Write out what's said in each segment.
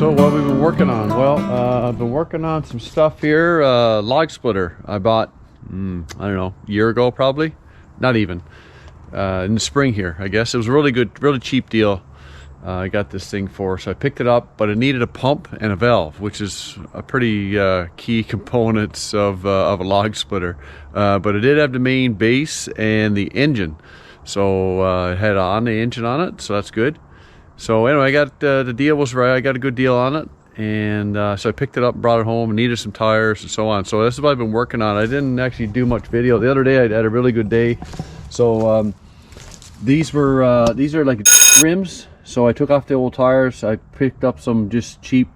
So what we've been working on? Well, I've been working on some stuff here. Log splitter I bought, I don't know, a year ago probably. Not even. In the spring here, I guess. It was a really good, really cheap deal. I got this thing for, so I picked it up, but it needed a pump and a valve, which is a pretty key components of a log splitter. But it did have the main base and the engine. So it had on the engine on it, so that's good. So anyway, I got the deal was right. I got a good deal on it, and so I picked it up, brought it home, and needed some tires and so on. So this is what I've been working on. I didn't actually do much video. The other day I had a really good day. So these are like rims. So I took off the old tires. I picked up some just cheap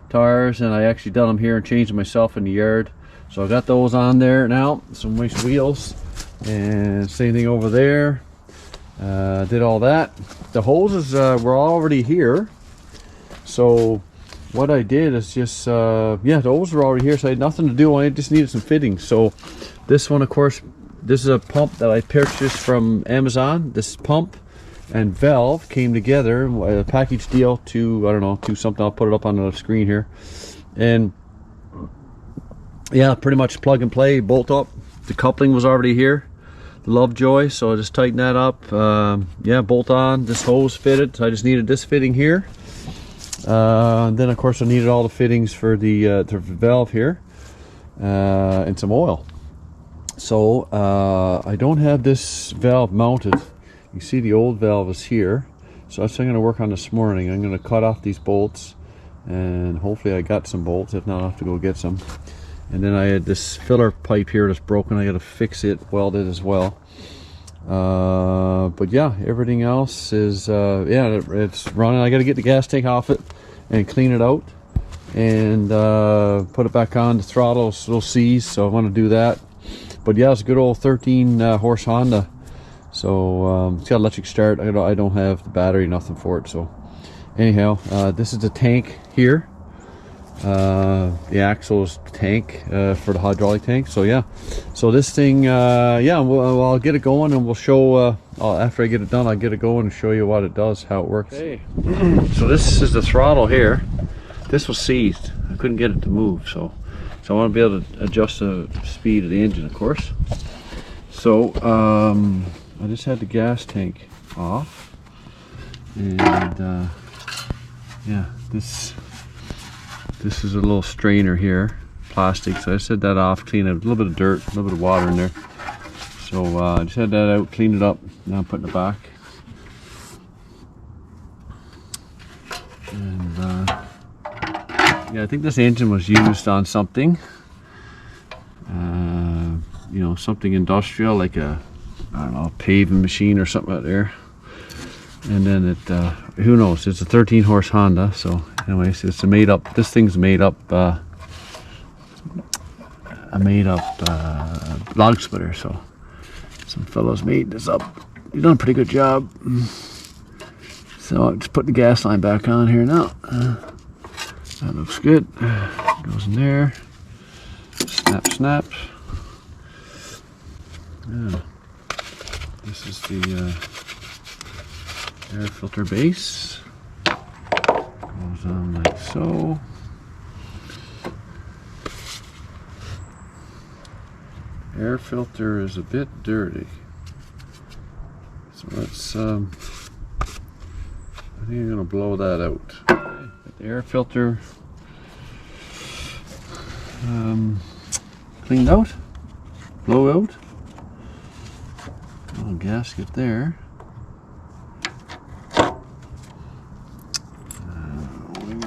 tires, and I actually done them here and changed them myself in the yard. So I got those on there now. Some nice wheels, and same thing over there. Did all that. The hoses were already here, so what I did is just yeah, the hoses were already here, so I had nothing to do. I just needed some fittings. So this one, of course, this is a pump that I purchased from Amazon. This pump and valve came together, a package deal to, I don't know, to something. I'll put it up on the screen here, and yeah, pretty much plug and play, bolt up. The coupling was already here, Lovejoy, so I just tightened that up. Yeah, bolt on. This hose fitted, so I just needed this fitting here. Then of course I needed all the fittings for the valve here, and some oil. So I don't have this valve mounted. You see the old valve is here, so that's what I'm going to work on this morning. I'm going to cut off these bolts, and hopefully I got some bolts. If not, I'll have to go get some. And then I had this filler pipe here that's broken. I got to fix it, weld it as well. But yeah, everything else is yeah, it's running. I got to get the gas tank off it and clean it out, and put it back on. The throttle's little C's, so I want to do that. But yeah, it's a good old 13 horse Honda. So it's got electric start. I don't have the battery, nothing for it. So anyhow, this is the tank here. The axle is the tank for the hydraulic tank. So yeah, so this thing, yeah, I'll get it going, and we'll show after I get it done, I'll get it going and show you what it does, how it works. Okay. So this is the throttle here. This was seized. I couldn't get it to move, so I want to be able to adjust the speed of the engine, of course. So I just had the gas tank off, and yeah, this is a little strainer here, plastic. So I just had that off, clean it, a little bit of dirt, a little bit of water in there. So I just had that out, cleaned it up. Now I'm putting it back. And yeah, I think this engine was used on something, you know, something industrial, like a, I don't know, a paving machine or something out there. And then it, who knows, it's a 13 horse Honda. So anyways, it's a made up, this thing's made up, a made up log splitter. So some fellows made this up. You've done a pretty good job. So I'll just put the gas line back on here now. That looks good. Goes in there. Snap, snap. Yeah. This is the air filter base. Goes on like so. Air filter is a bit dirty, so let's I think I'm gonna blow that out. Okay. The air filter cleaned out, blow out. Little gasket there.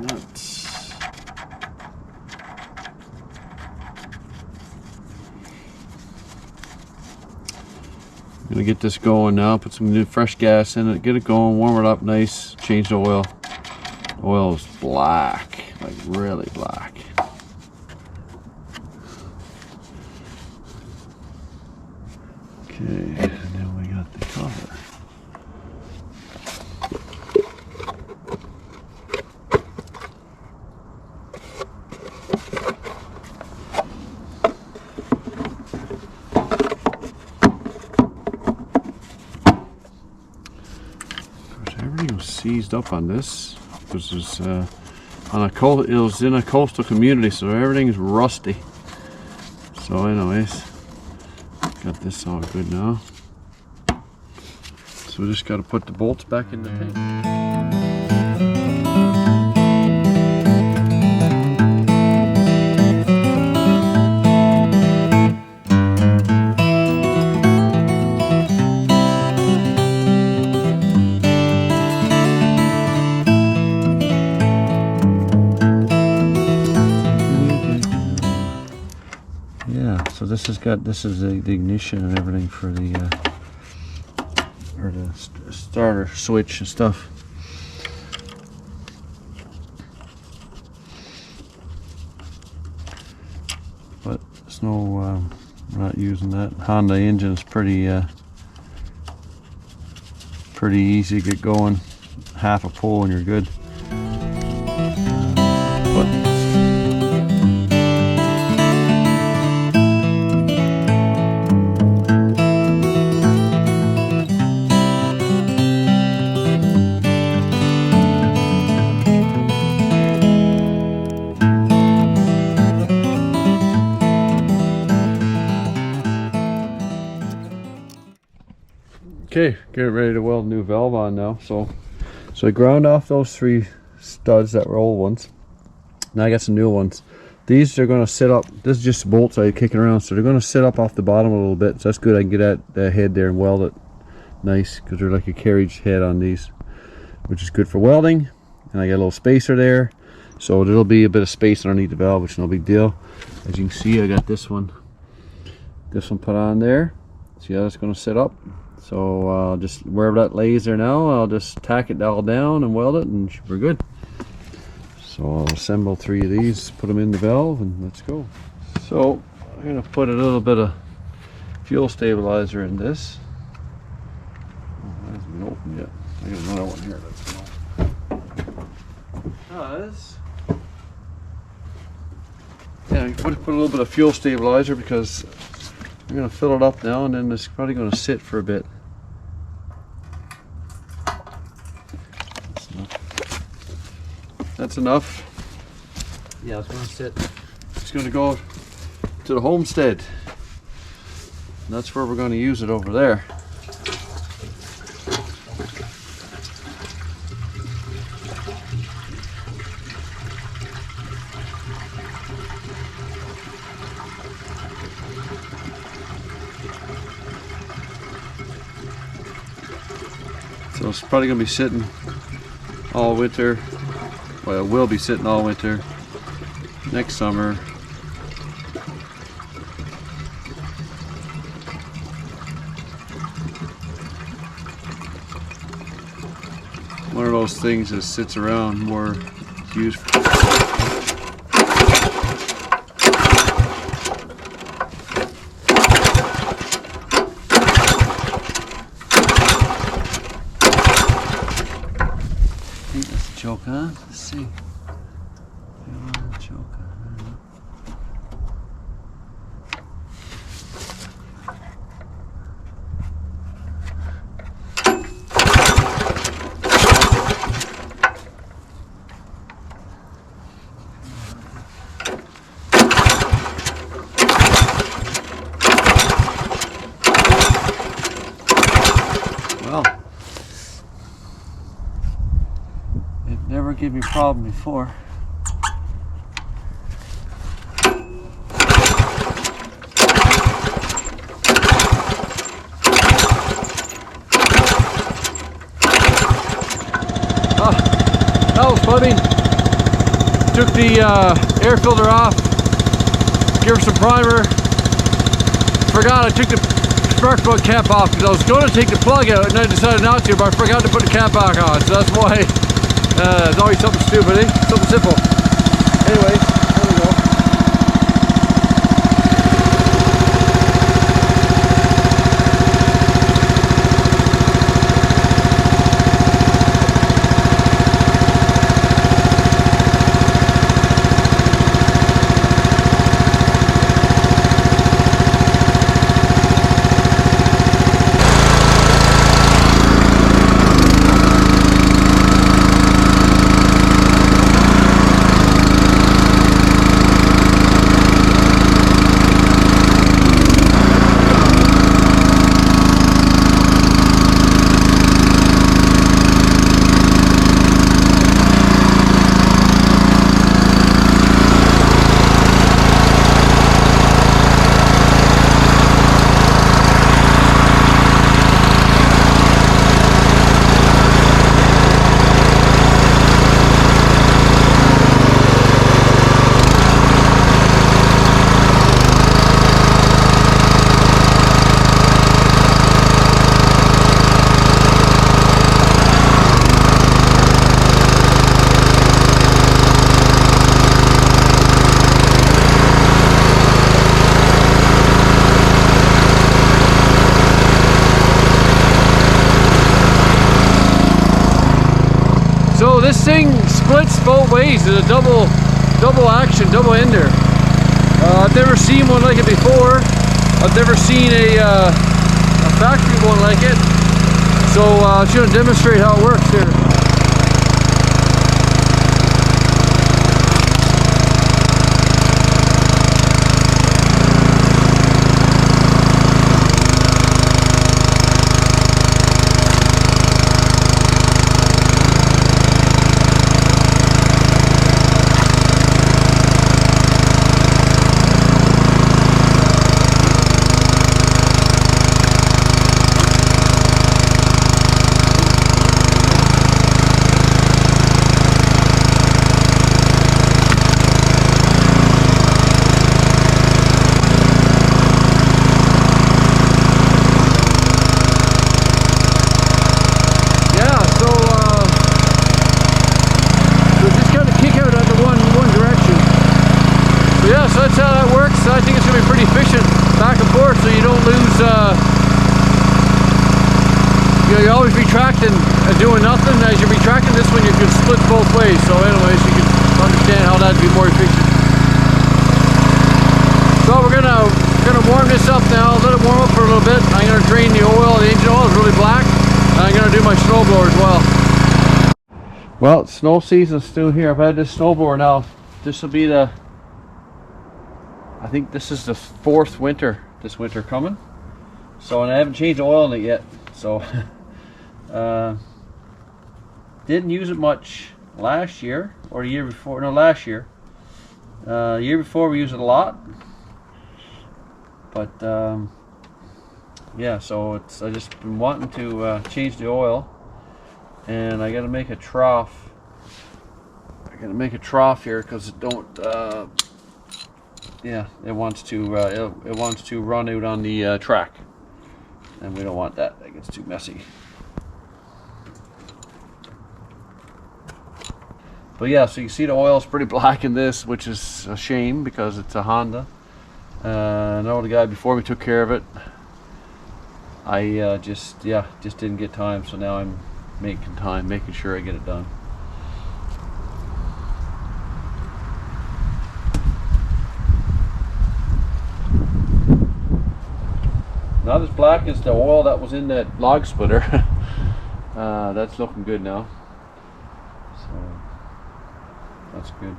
Nuts. I'm gonna get this going now. Put some new fresh gas in it. Get it going. Warm it up nice. Change the oil. Oil is black, like really black. Okay, and then we got the cover. Of course, everything was seized up on this because there's it was in a coastal community, so everything's rusty. So anyways, got this all good now. So we just got to put the bolts back in the tank. So this is the ignition and everything for the or the starter switch and stuff. But it's no, we're not using that. Honda engine is pretty easy to get going. Half a pull and you're good. Okay, getting ready to weld a new valve on now. So I ground off those 3 studs that were old ones. Now I got some new ones. These are going to sit up. This is just bolts I kicking around, so they're going to sit up off the bottom a little bit. So that's good. I can get at the head there and weld it nice, because they're like a carriage head on these, which is good for welding. And I got a little spacer there, so there'll be a bit of space underneath the valve, which is no big deal. As you can see, I got this one put on there. See how that's going to sit up. So just wherever that lays there now, I'll just tack it all down and weld it, and we're good. So I'll assemble 3 of these, put them in the valve, and let's go. So I'm going to put a little bit of fuel stabilizer in this. Oh, that hasn't been opened yet. I got another one here that's yeah, I'm going to put a little bit of fuel stabilizer because I'm going to fill it up now, and then it's probably going to sit for a bit. That's enough. Yeah, it's going to sit. It's going to go to the homestead. And that's where we're going to use it over there. So it's probably going to be sitting all winter. Well, it will be sitting all winter. Next summer. One of those things that sits around more used. I think that's a choke, huh? Let's see. Choke, well, it never gave me a problem before. That was funny. Took the air filter off, give her some primer. Forgot I took the spark plug cap off because I was going to take the plug out and I decided not to, but I forgot to put the cap back on. So that's why it's always something stupid, eh? Something simple. Anyway, there we go. this thing splits both ways. It's a double action, double ender. I've never seen one like it before. I've never seen a factory one like it. So I'm just going to demonstrate how it works here. So that's how that works. I think it's going to be pretty efficient back and forth, so you don't lose, you're always retracting and doing nothing. As you're retracting this one, you can split both ways. So anyways, you can understand how that'd be more efficient. So we're gonna warm this up now, let it warm up for a little bit. I'm gonna drain the oil. The engine oil is really black. And I'm gonna do my snowblower as well. Well, snow season's still here. I've had this snowblower now. This will be the, I think this is the fourth winter this winter coming. So, and I haven't changed the oil in it yet. So, didn't use it much last year or the year before. No, last year. The year before we used it a lot. But yeah, so it's, I just been wanting to change the oil, and I got to make a trough. I got to make a trough here because it don't. Yeah, it wants to run out on the track, and we don't want that. That gets too messy. But yeah, so you see the oil is pretty black in this, which is a shame because it's a Honda. I know the guy before me took care of it. I just didn't get time, so now I'm making time, making sure I get it done. Not as black as the oil that was in that log splitter. That's looking good now. So that's good.